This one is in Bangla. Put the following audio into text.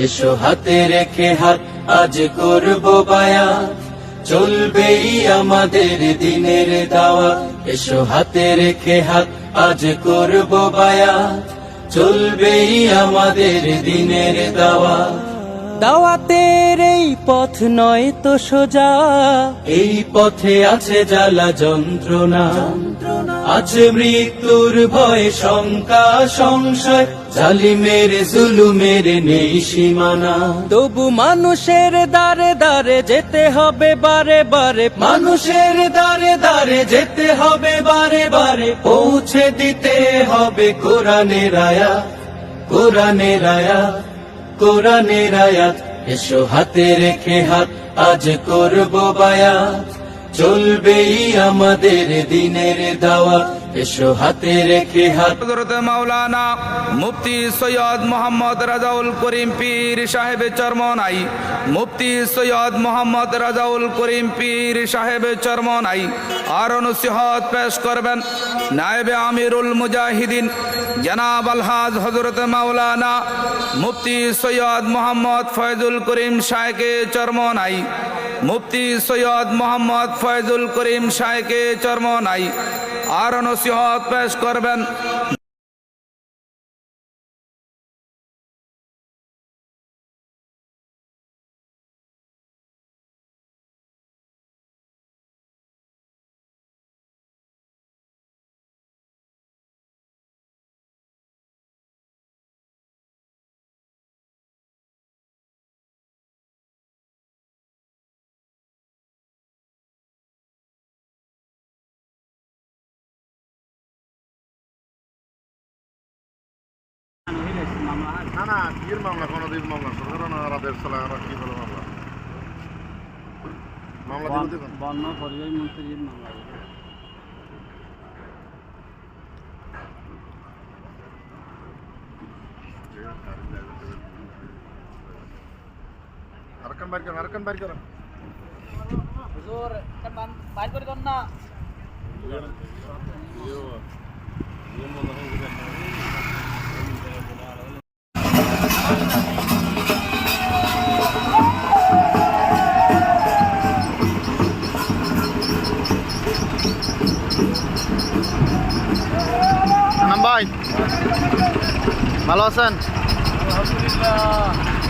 এসো হাতে রেখে হাত আজ করব বায়াত, চলবেই আমাদের দিনের দাওয়াত। এসো হাতে রেখে হাত আজ করব বায়াত, চলবেই আমাদের দিনের দাওয়াত। দাওয়াতের এই পথ নয় তো সোজা, এই পথে আছে জ্বালা যন্ত্রণা, আছে মৃত্যুর ভয় শঙ্কা সংশয়, জালিমের জুলুমের নেই সীমানা। তবু মানুষের দ্বারে দ্বারে যেতে হবে বারে বারে, মানুষের দ্বারে দ্বারে যেতে হবে বারে বারে, পৌঁছে দিতে হবে কোরআনের আয়াত, কোরআনের আয়াত, কোরআনের আয়াত। এসো হাতে রেখে হাত আজ করব বায়াত, চলবেই আমাদের দিনের দাওয়াত। এসো হাতে রেখে হাত। হযরত মাওলানা মুফতি সৈয়দ মোহাম্মদ রাজাউল করিম পীর সাহেব চরমনাই, মুফতি সৈয়দ মোহাম্মদ রাজাউল করিম পীর সাহেব চরমনাই আর নসিহত পেশ করবেন নায়েবে আমিরুল মুজাহিদিন জনাব আলহাজ হযরত মাওলানা মুফতি সৈয়দ মোহাম্মদ ফয়জুল করিম শাহকে চরমনাই, মুফতি সৈয়দ মোহাম্মদ ফয়জুল করিম শাহকে চরমনাই আর নসিহত পেশ করবেন। না না কির মামলা কোনোদিন মামলা সরকার আদেশ চলা কি বলে মামলা মামলা দিব বন্য পরিবেশ মন্ত্রীর মামলা। আরকান বাইর করেন হুজুর বাইর করে দেন না। ভাই ভালো আছেন? আলহামদুলিল্লাহ।